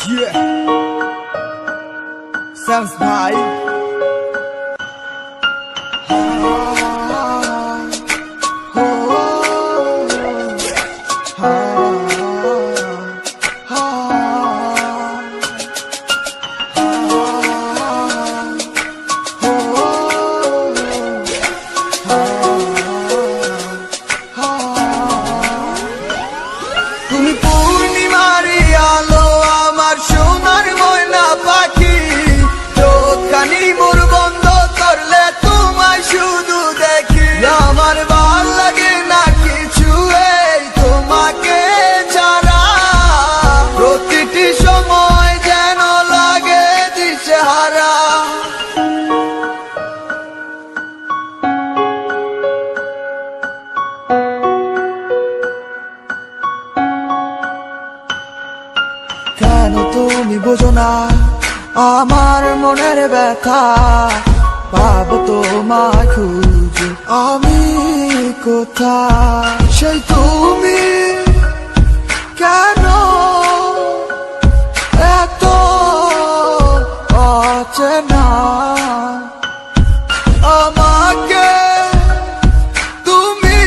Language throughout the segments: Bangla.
Yeah. Sounds vibe. তুমি পূর্ণিমারি আলো আমার সোনার ময়না পাখি, চোখখানি মোর বন্ধ করলে তোমায় শুধু দেখি। আমার ভাল লাগে না কিছু এই তোমাকে ছাড়া, প্রতিটি সময় যেন লাগে দিশেহারা। কেন তুমি বোঝো না আমার মনের ব্যথা, পাবো তোমায় খুঁজে আমি কোথায়। সেই তুমি কেন এত অচেনা, আমাকে তুমি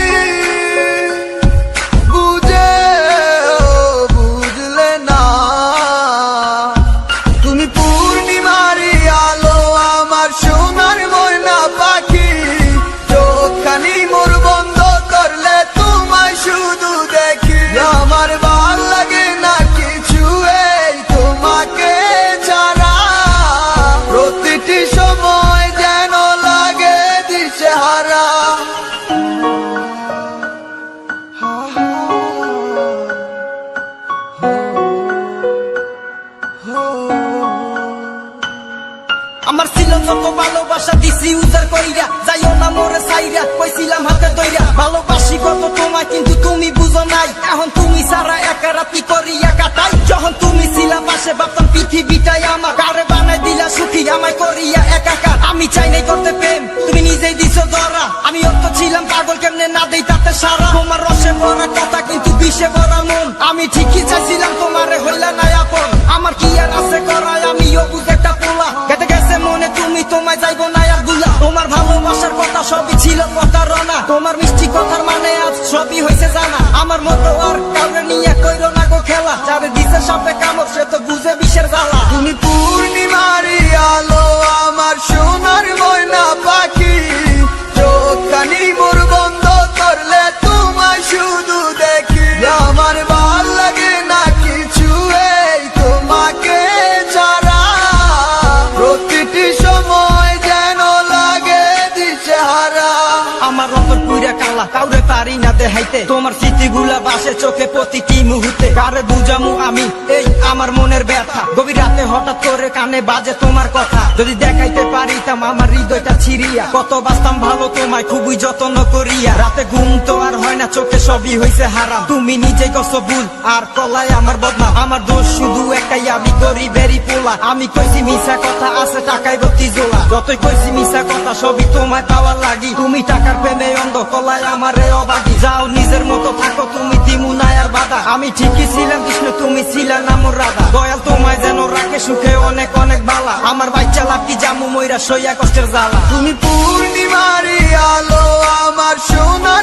বুঝলে না। তুমি পূর্ণিমারি আলো আমার সোনার ময়না পাখি, চোখখানি মোর বন্ধ করলে তোমায় শুধু দেখি। আমার ভাল লাগে না কিছু এই তোমাকে ছাড়া, প্রতিটি সময় যেন লাগে দিশেহারা। আমার ছিল যত ভালোবাসা দিছি উজার কইরা, যাইও না মোরে সাইরা কইছিলাম হাতে ধইরা। ভালোবাসি কত তোমায় কিন্তু তুমি বুঝো নাই, এখন তুমি সারা একা রাতি করিয়া কাটাই। যখন তুমি ছিলা পাশে ভাবতাম পৃথিবীটাই আমার, কারে বানাই দিলা সুখী আমায় করিয়া একাকার। আমি চাই নাই করতে প্রেম, তুমি নিজেই দিছো ধরা। আমি অত ছিলাম পাগল, কেমনে না দেই তাতে সারা। তোমার রসে ভরা কথা কিন্তু বিষে ভরা মন, আমি ঠিকই চাইছিলাম তোমারে হইলা নাই আপন। আমার কি আর আছে করায়, আমিও বুঝে একটা পোলা। কেটে গেছে মনে তুমি, তোমায় যাইবো না আর ভুলা। তোমার ভালোবাসার কথা সবই ছিল প্রতারণা, তোমার মিষ্টি কথার মানে আজ সবই হয়েছে জানা। আমার মতো আর কাউরে নিয়ে কইরো না গো খেলা, যারে দিছে সাপে কামড় সে তো বুঝে বিষের জ্বালা। তুমি পূর্ণিমারি আলো আমার সোনার ময়না পাখি, চোখখানি মোর বন্ধ করলে তোমায় শুধু দেখি। আমার ভাল লাগে না কিছু এই তোমাকে ছাড়া, প্রতিটি সময় যেন লাগে দিশেহারা। আমার অন্তর পুইরা কালা, কাউরে পারি না দেখাইতে তোমার স্মৃতিগুলা বাসে চোখে প্রতিটি মুহূর্তে। কারে বুঝামু আমি এই আমার মনের ব্যথা, গভীর রাতে হঠাৎ করে কানে বাজে তোমার কথা। যদি দেখাইতে পারিতাম আমার হৃদয়টা ছিড়িয়া, কত বাঁচতাম ভালো তোমায় খুবই যত্ন করিয়া। রাতে ঘুম তো আর হয় না, চোখে সবই হইছে হারাম। তুমি নিজেই কষ্ট ভুল আর কলায় আমার বদনাম। আমার দোষ শুধু একটাই, আমি গরিবেরই পোলা। আমি কইছি মিশা কথা আছে টাকায় ভর্তি জোলা, যতই কইছি মিশা কথা সবই তোমায় পাওয়ার লাগি। তুমি টাকার প্রেমে অন্ধ, কলায় আমারে অবাগি। যাও নিজের মতো থাকো তুমি, দিমু নাই আর বাধা। আমি ঠিকই ছিলাম কৃষ্ণ, তুমি ছিলা না মোর রাধা। দয়াল তোমায় যেন রাখে সুখে অনেক অনেক বালা, আমার বাচ্চা লাভকি জামু মইরা সইয়া কষ্টের জ্বালা। তুমি পূর্ণিমারি আলো আমার সোনার